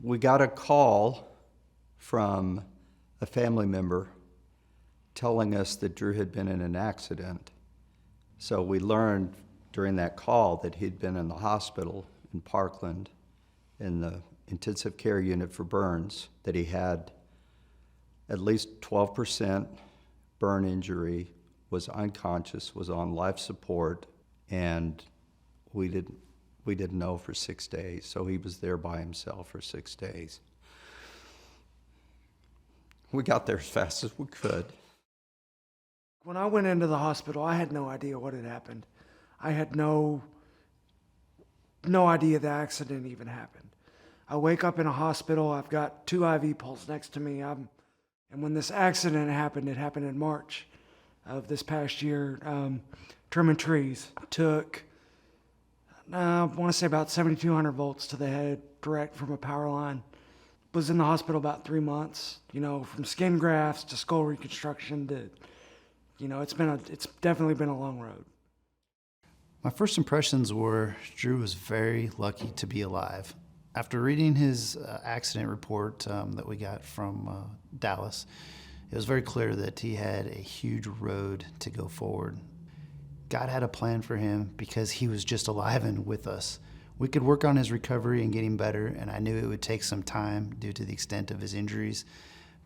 We got a call from a family member telling us that Drew had been in an accident. So we learned during that call that he'd been in the hospital in Parkland in the intensive care unit for burns, that he had at least 12% burn injury, was unconscious, was on life support, and we didn't know for 6 days. So he was there by himself for 6 days. We got there as fast as we could. When I went into the hospital, I had no idea what had happened. I had no idea the accident even happened. I wake up in a hospital. I've got 2 IV poles next to me. And when this accident happened, it happened in March of this past year. Trimming trees. Took, I want to say about 7,200 volts to the head, direct from a power line. Was in the hospital about 3 months. From skin grafts to skull reconstruction to, it's definitely been a long road. My first impressions were Drew was very lucky to be alive. After reading his accident report that we got from Dallas, it was very clear that he had a huge road to go forward. God had a plan for him because he was just alive and with us. We could work on his recovery and getting better, and I knew it would take some time due to the extent of his injuries,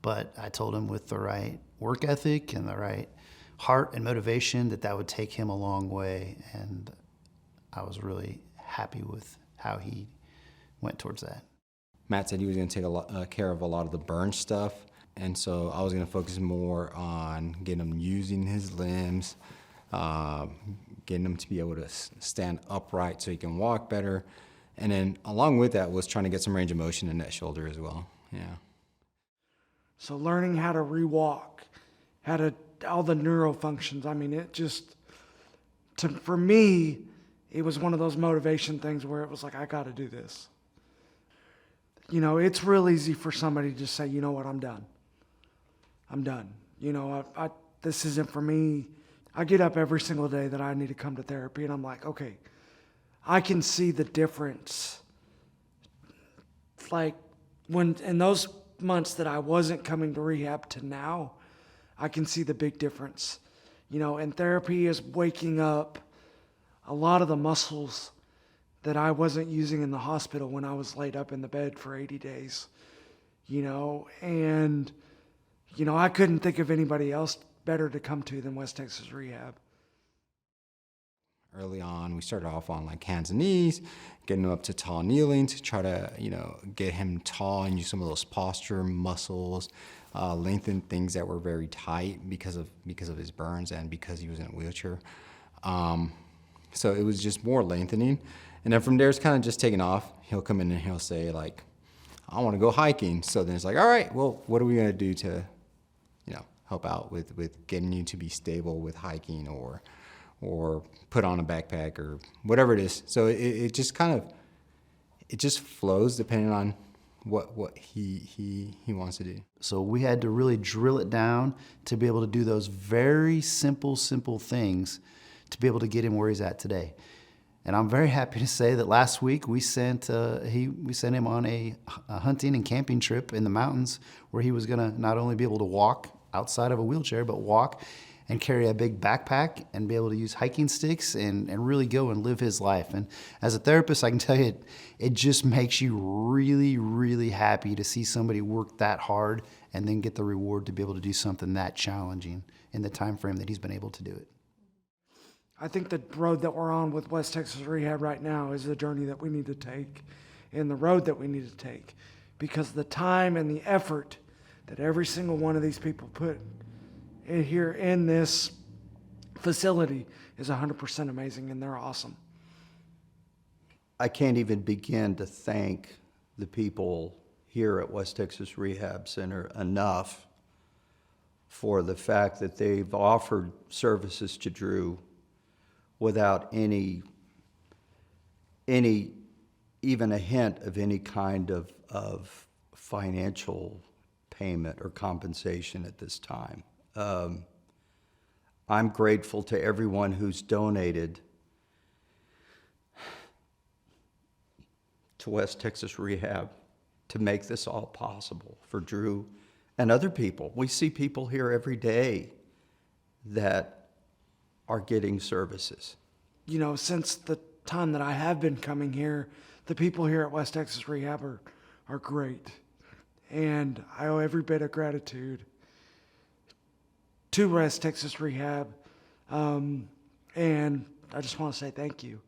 but I told him with the right work ethic and the right heart and motivation that would take him a long way, and I was really happy with how he went towards that. Matt said he was going to take care of a lot of the burn stuff, and so I was going to focus more on getting him using his limbs, getting him to be able to stand upright so he can walk better, and then along with that was trying to get some range of motion in that shoulder as well. Yeah. So learning how to re-walk, all the neuro functions. I mean, for me, it was one of those motivation things where it was like, I got to do this. It's real easy for somebody to just say, you know what, I'm done. I'm done. This isn't for me. I get up every single day that I need to come to therapy, and I'm like, okay, I can see the difference. Like when in those months that I wasn't coming to rehab to now, I can see the big difference. And therapy is waking up a lot of the muscles that I wasn't using in the hospital when I was laid up in the bed for 80 days. And I couldn't think of anybody else better to come to than West Texas Rehab. Early on, we started off on like hands and knees, getting him up to tall kneeling to try to, get him tall and use some of those posture muscles, lengthen things that were very tight because of his burns and because he was in a wheelchair. So it was just more lengthening. And then from there, it's kind of just taking off. He'll come in and he'll say like, I want to go hiking. So then it's like, all right, well, what are we going to do to, help out with getting you to be stable with hiking or put on a backpack or whatever it is. So it just flows depending on what he wants to do. So we had to really drill it down to be able to do those very simple things to be able to get him where he's at today. And I'm very happy to say that last week we sent him on a hunting and camping trip in the mountains where he was gonna not only be able to walk outside of a wheelchair, but walk and carry a big backpack and be able to use hiking sticks and really go and live his life. And as a therapist, I can tell you, it just makes you really, really happy to see somebody work that hard and then get the reward to be able to do something that challenging in the time frame that he's been able to do it. I think the road that we're on with West Texas Rehab right now is the journey that we need to take and the road that we need to take, because the time and the effort that every single one of these people put in here in this facility is 100% amazing, and they're awesome. I can't even begin to thank the people here at West Texas Rehab Center enough for the fact that they've offered services to Drew without any even a hint of any kind of financial payment or compensation at this time. I'm grateful to everyone who's donated to West Texas Rehab to make this all possible for Drew and other people. We see people here every day that are getting services. You know, since the time that I have been coming here, the people here at West Texas Rehab are great. And I owe every bit of gratitude to West Texas Rehab. And I just want to say thank you.